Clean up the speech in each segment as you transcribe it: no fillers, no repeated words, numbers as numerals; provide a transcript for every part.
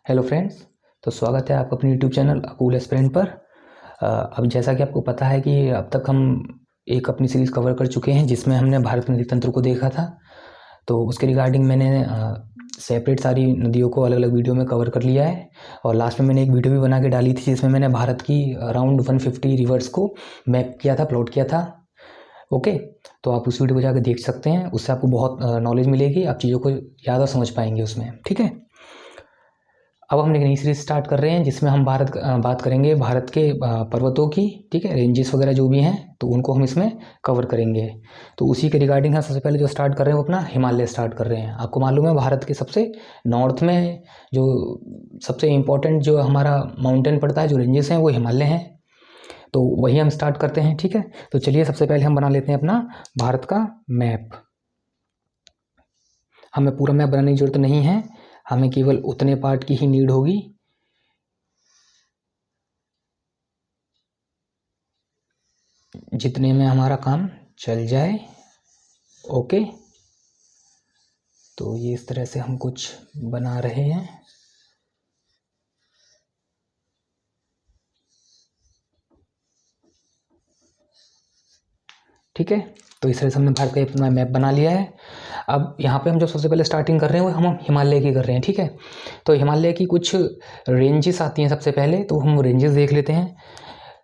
Hello friends. तो स्वागत है आपका अपने यूट्यूब चैनल अकूल एस्पिरेंट पर। अब जैसा कि आपको पता है कि अब तक हम एक अपनी सीरीज़ कवर कर चुके हैं जिसमें हमने भारत नदी तंत्र को देखा था। तो उसके रिगार्डिंग मैंने सेपरेट सारी नदियों को अलग अलग वीडियो में कवर कर लिया है और लास्ट में मैंने एक वीडियो भी बना के डाली थी जिसमें मैंने भारत की अराउंड 150 रिवर्स को मैप किया था, प्लॉट किया था। ओके, तो आप उस वीडियो को जाकर देख सकते हैं, उससे आपको बहुत नॉलेज मिलेगी, आप चीज़ों को ज़्यादा समझ पाएंगे उसमें। ठीक है, अब हम एक नई सीरीज स्टार्ट कर रहे हैं जिसमें हम बात करेंगे भारत के पर्वतों की। ठीक है, रेंजेस वगैरह जो भी हैं तो उनको हम इसमें कवर करेंगे। तो उसी के रिगार्डिंग हम सबसे पहले जो स्टार्ट कर रहे हैं वो अपना हिमालय स्टार्ट कर रहे हैं। आपको मालूम है भारत के सबसे नॉर्थ में जो सबसे इम्पोर्टेंट जो हमारा माउंटेन पड़ता है, जो रेंजेस हैं, वो हिमालय हैं। तो वही हम स्टार्ट करते हैं। ठीक है, तो चलिए सबसे पहले हम बना लेते हैं अपना भारत का मैप। हमें पूरा मैप बनाने की जरूरत नहीं है, हमें केवल उतने पार्ट की ही नीड होगी जितने में हमारा काम चल जाए। ओके, तो ये इस तरह से हम कुछ बना रहे हैं। ठीक है, तो इस तरह से हमने भारत का अपना मैप बना लिया है। अब यहाँ पे हम जो सबसे पहले स्टार्टिंग कर रहे हैं वो हम हिमालय की कर रहे हैं। ठीक है, तो हिमालय की कुछ रेंजेस आती हैं सबसे पहले, तो हम रेंजेस देख लेते हैं।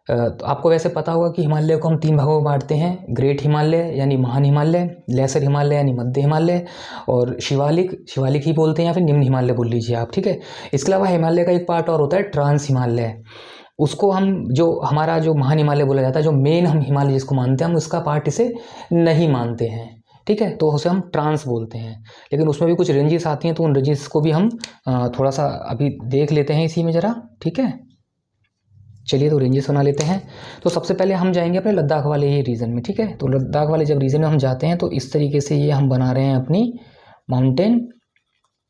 तो आपको वैसे पता होगा कि हिमालय को हम 3 भागों में बांटते हैं: ग्रेट हिमालय यानी महान हिमालय, लेसर हिमालय यानी मध्य हिमालय, और शिवालिक ही बोलते हैं या फिर निम्न हिमालय बोल लीजिए आप। ठीक है, इसके अलावा हिमालय का एक पार्ट और होता है ट्रांस हिमालय। उसको हम जो हमारा जो महान हिमालय बोला जाता है, जो मेन हम हिमालय जिसको मानते हैं, हम उसका पार्ट इसे नहीं मानते हैं। ठीक है, तो उसे हम ट्रांस बोलते हैं। लेकिन उसमें भी कुछ रेंजेस आती हैं, तो उन रेंजेस को भी हम थोड़ा सा अभी देख लेते हैं इसी में ज़रा। ठीक है, चलिए तो रेंजेस बना लेते हैं। तो सबसे पहले हम जाएंगे अपने लद्दाख वाले ये रीजन में। ठीक है, तो लद्दाख वाले जब रीजन में हम जाते हैं तो इस तरीके से ये हम बना रहे हैं अपनी माउंटेन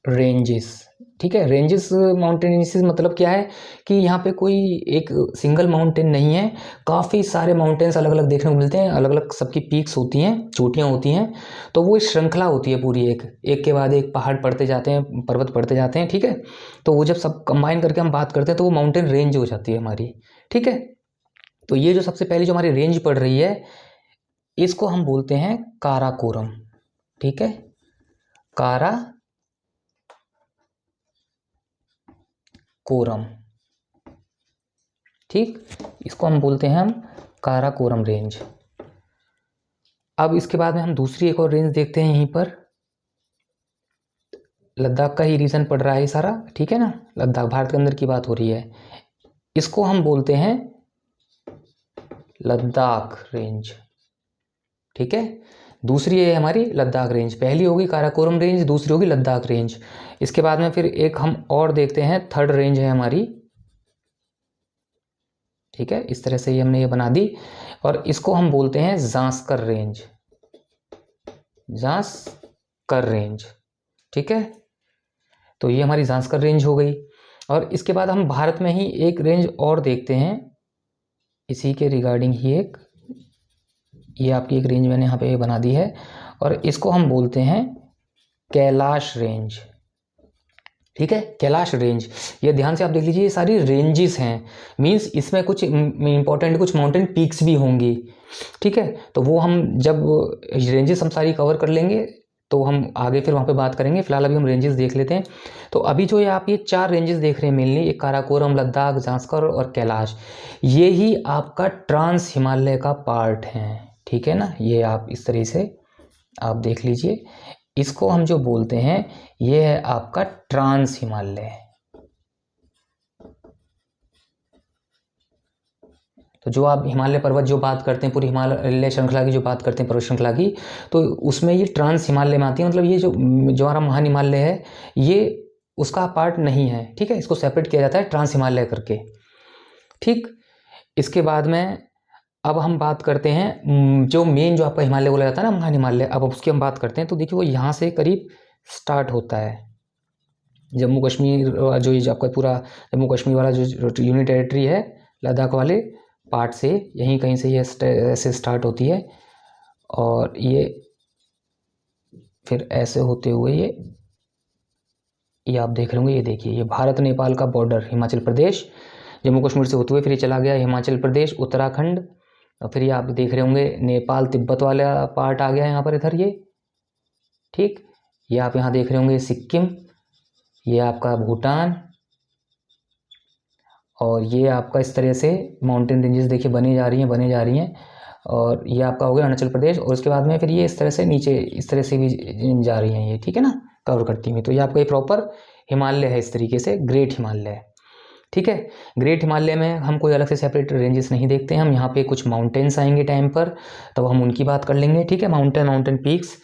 रेंजेस। ठीक है, रेंजेस माउंटेन रेंजेस मतलब क्या है कि यहाँ पे कोई एक सिंगल माउंटेन नहीं है, काफ़ी सारे माउंटेन्स अलग अलग देखने को मिलते हैं, अलग अलग सबकी पीक्स होती हैं, चोटियाँ होती हैं। तो वो श्रृंखला होती है पूरी, एक एक के बाद एक पहाड़ पड़ते जाते हैं, पर्वत पड़ते जाते हैं। ठीक है, तो वो जब सब कंबाइन करके हम बात करते हैं तो वो माउंटेन रेंज हो जाती है हमारी। ठीक है, तो ये जो सबसे पहली जो हमारी रेंज पड़ रही है इसको हम बोलते हैं काराकोरम। ठीक है, काराकोरम। ठीक, इसको हम बोलते हैं हम काराकोरम रेंज। अब इसके बाद में हम दूसरी एक और रेंज देखते हैं। यहीं पर लद्दाख का ही रीजन पड़ रहा है सारा। ठीक है ना, लद्दाख भारत के अंदर की बात हो रही है, इसको हम बोलते हैं लद्दाख रेंज। ठीक है, दूसरी है हमारी लद्दाख रेंज, पहली होगी काराकोरम रेंज, दूसरी होगी लद्दाख रेंज। इसके बाद में फिर एक हम और देखते हैं, थर्ड रेंज है हमारी। ठीक है, इस तरह से ही हमने ये बना दी और इसको हम बोलते हैं जांस्कर रेंज। जांस्कर रेंज। ठीक है, तो ये हमारी जांस्कर रेंज हो गई। और इसके बाद हम भारत में ही एक रेंज और देखते हैं, इसी के रिगार्डिंग ही एक ये आपकी एक रेंज मैंने यहाँ पे बना दी है और इसको हम बोलते हैं कैलाश रेंज। ठीक है, कैलाश रेंज, ये ध्यान से आप देख लीजिए, ये सारी रेंजेस हैं, मींस इसमें कुछ इंपॉर्टेंट कुछ माउंटेन पीक्स भी होंगी। ठीक है, तो वो हम जब रेंजेस हम सारी कवर कर लेंगे तो हम आगे फिर वहाँ पे बात करेंगे। फिलहाल अभी हम रेंजेस देख लेते हैं। तो अभी जो ये आप ये 4 रेंजेस देख रहे हैं मेनली, एक काराकोरम, लद्दाख, जांस्कर और कैलाश, ये ही आपका ट्रांस हिमालय का पार्ट है। ठीक है ना, ये आप इस तरह से आप देख लीजिए, इसको हम जो बोलते हैं ये है आपका ट्रांस हिमालय। तो जो आप हिमालय पर्वत जो बात करते हैं, पूरी हिमालय श्रृंखला की जो बात करते हैं, पर्वत श्रृंखला की, तो उसमें ये ट्रांस हिमालय में आती है। मतलब ये जो हमारा महान हिमालय है ये उसका पार्ट नहीं है। ठीक है, इसको सेपरेट किया जाता है ट्रांस हिमालय करके। ठीक, इसके बाद में अब हम बात करते हैं जो मेन जो आपका हिमालय बोला जाता है ना, महान हिमालय, अब उसकी हम बात करते हैं। तो देखिए वो यहाँ से करीब स्टार्ट होता है, जम्मू कश्मीर जो ये आपका पूरा जम्मू कश्मीर वाला जो यूनियन टेरिटरी है, लद्दाख वाले पार्ट से यहीं कहीं से ये ऐसे स्टार्ट होती है और ये फिर ऐसे होते हुए ये ये आप देख रहे होंगे, ये देखिए, ये भारत नेपाल का बॉर्डर, हिमाचल प्रदेश जम्मू कश्मीर से होते हुए फिर ये चला गया हिमाचल प्रदेश, उत्तराखंड, और फिर ये आप देख रहे होंगे नेपाल तिब्बत वाला पार्ट आ गया यहाँ पर इधर ये, ठीक। ये आप यहाँ देख रहे होंगे सिक्किम, ये आपका भूटान, और ये आपका इस तरह से माउंटेन रेंजेस देखिए बने जा रही हैं, बने जा रही हैं। और ये आपका हो गया अरुणाचल प्रदेश, और उसके बाद में फिर ये इस तरह से नीचे इस तरह से भी जा रही हैं ये, ठीक है ना, कवर करती हुई। तो ये आपका ये प्रॉपर हिमालय है, इस तरीके से ग्रेट हिमालय है, ठीक है। ग्रेट हिमालय में हम कोई अलग से सेपरेट रेंजेस नहीं देखते हैं, हम यहाँ पे कुछ माउंटेन्स आएंगे टाइम पर, तब हम उनकी बात कर लेंगे, ठीक है, माउंटेन पीक्स।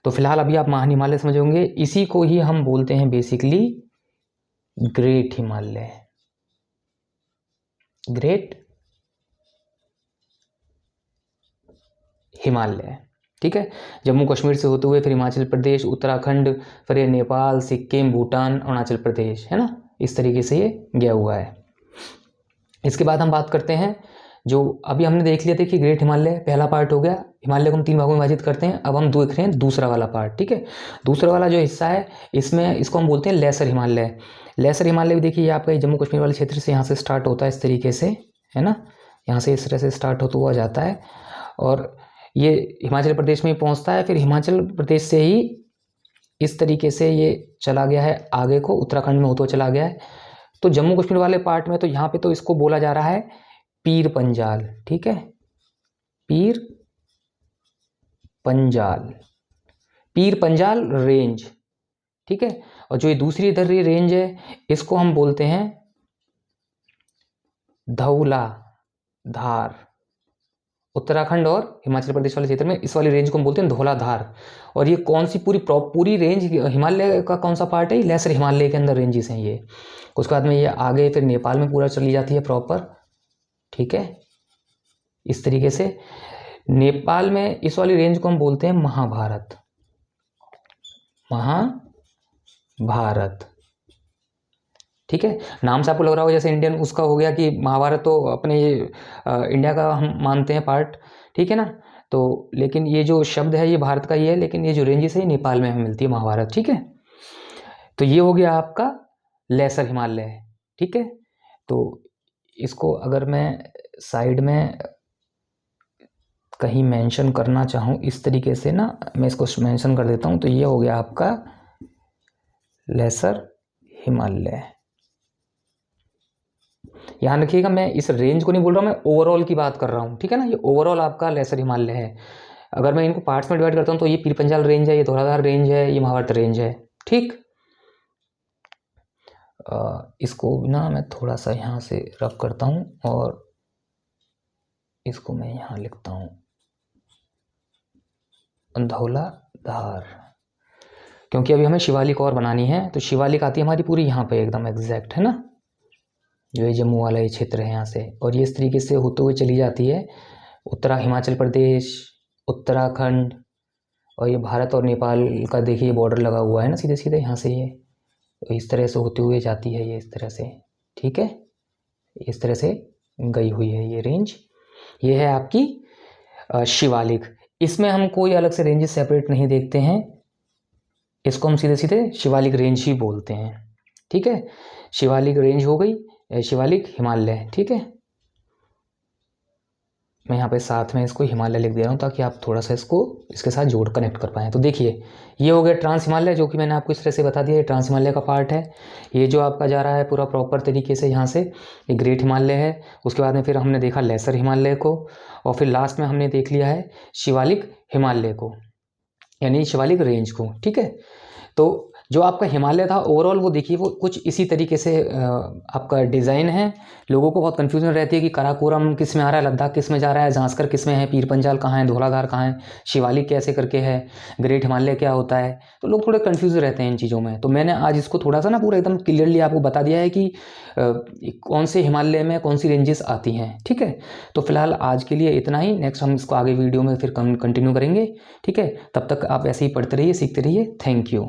तो फिलहाल अभी आप महान हिमालय समझ होंगे, इसी को ही हम बोलते हैं basically great Himalaya, great Himalaya, ठीक है। जम्मू कश्मीर से होते हुए फिर हिमाचल प्रदेश, उत्तराखंड, फिर ये नेपाल, सिक्किम, भूटान, अरुणाचल प्रदेश, है ना, इस तरीके से ये गया हुआ है। इसके बाद हम बात करते हैं, जो अभी हमने देख लिया था कि ग्रेट हिमालय पहला पार्ट हो गया, हिमालय को हम 3 भागों में विभाजित करते हैं। अब हम देख रहे हैं दूसरा वाला पार्ट, ठीक है। दूसरा वाला जो हिस्सा है इसमें, इसको हम बोलते हैं लेसर हिमालय। लेसर हिमालय भी देखिए, ये आपका जम्मू कश्मीर वाले क्षेत्र से यहाँ से स्टार्ट होता है इस तरीके से, है ना, यहाँ से इस तरह से स्टार्ट होता हुआ जाता है, और ये हिमाचल प्रदेश में पहुँचता है, फिर हिमाचल प्रदेश से ही इस तरीके से ये चला गया है आगे को, उत्तराखंड में होता हुआ चला गया है। तो जम्मू कश्मीर वाले पार्ट में तो यहाँ पे तो इसको बोला जा रहा है पीर पंजाल, ठीक है, पीर पंजाल, पीर पंजाल रेंज, ठीक है। और जो ये दूसरी इधर ये रेंज है, इसको हम बोलते हैं धौला धार। उत्तराखंड और हिमाचल प्रदेश वाले क्षेत्र में इस वाली रेंज को हम बोलते हैं धौलाधार। और ये कौन सी पूरी रेंज हिमालय का कौन सा पार्ट है, लेसर हिमालय के अंदर रेंजेस हैं ये। उसके बाद में ये आगे फिर नेपाल में पूरा चली जाती है प्रॉपर, ठीक है, इस तरीके से। नेपाल में इस वाली रेंज को हम बोलते हैं महाभारत, महाभारत, ठीक है। नाम से आपको लग रहा होगा जैसे इंडियन उसका हो गया कि महाभारत तो अपने ये इंडिया का हम मानते हैं पार्ट, ठीक है ना। तो लेकिन ये जो शब्द है ये भारत का ही है, लेकिन ये जो रेंजेस है ये नेपाल में हमें मिलती है महाभारत, ठीक है। तो ये हो गया आपका लेसर हिमालय, ठीक है। तो इसको अगर मैं साइड में कहीं मेंशन करना चाहूँ इस तरीके से ना, मैं इसको मेंशन कर देता हूँ। तो ये हो गया आपका लेसर हिमालय। ध्यान रखिएगा, मैं इस रेंज को नहीं बोल रहा हूँ, मैं ओवरऑल की बात कर रहा हूँ, ठीक है ना। ये ओवरऑल आपका लेसर हिमालय है। अगर मैं इनको पार्ट्स में डिवाइड करता हूँ तो ये पीर पंजाल रेंज है, ये धौलाधार रेंज है, ये महाभारत रेंज है, ठीक। इसको ना मैं थोड़ा सा यहाँ से रफ करता हूँ और इसको मैं यहाँ लिखता हूँ धौलाधार, क्योंकि अभी हमें शिवालिक और बनानी है। तो शिवालिक आती है हमारी पूरी यहाँ पे एकदम एग्जैक्ट, है ना, जो ये जम्मू वाला ये क्षेत्र है यहाँ से। और ये इस तरीके से होते हुए चली जाती है हिमाचल प्रदेश, उत्तराखंड, और ये भारत और नेपाल का देखिए बॉर्डर लगा हुआ है ना सीधे सीधे यहाँ से, ये तो इस तरह से होते हुए जाती है ये इस तरह से, ठीक है, इस तरह से गई हुई है ये रेंज। ये है आपकी शिवालिक। इसमें हम कोई अलग से रेंजेस सेपरेट नहीं देखते हैं, इसको हम सीधे सीधे शिवालिक रेंज ही बोलते हैं, ठीक है। शिवालिक रेंज हो गई, शिवालिक हिमालय, ठीक है। मैं यहाँ पे साथ में इसको हिमालय लिख दे रहा हूँ ताकि आप थोड़ा सा इसको इसके साथ जोड़ कनेक्ट कर पाएँ। तो देखिए ये हो गया ट्रांस हिमालय, जो कि मैंने आपको इस तरह से बता दिया, ये ट्रांस हिमालय का पार्ट है। ये जो आपका जा रहा है पूरा प्रॉपर तरीके से यहाँ से, ये ग्रेट हिमालय है। उसके बाद में फिर हमने देखा लेसर हिमालय को, और फिर लास्ट में हमने देख लिया है शिवालिक हिमालय को, यानी शिवालिक रेंज को, ठीक है। तो जो आपका हिमालय था ओवरऑल वो देखिए वो कुछ इसी तरीके से आपका डिज़ाइन है। लोगों को बहुत कन्फ्यूजन रहती है कि काराकोरम किस में आ रहा है, लद्दाख किस में जा रहा है, जांस्कर किस में है, पीर पंजाल कहाँ है, धौलाधार कहाँ है, शिवालिक कैसे करके है, ग्रेट हिमालय क्या होता है। तो लोग थोड़े कन्फ्यूज रहते हैं इन चीज़ों में। तो मैंने आज इसको थोड़ा सा ना पूरा एकदम क्लियरली आपको बता दिया है कि कौन से हिमालय में कौन सी रेंजेस आती हैं, ठीक है। तो फिलहाल आज के लिए इतना ही, नेक्स्ट हम इसको आगे वीडियो में फिर कंटिन्यू करेंगे, ठीक है। तब तक आप ऐसे ही पढ़ते रहिए, सीखते रहिए। Thank you.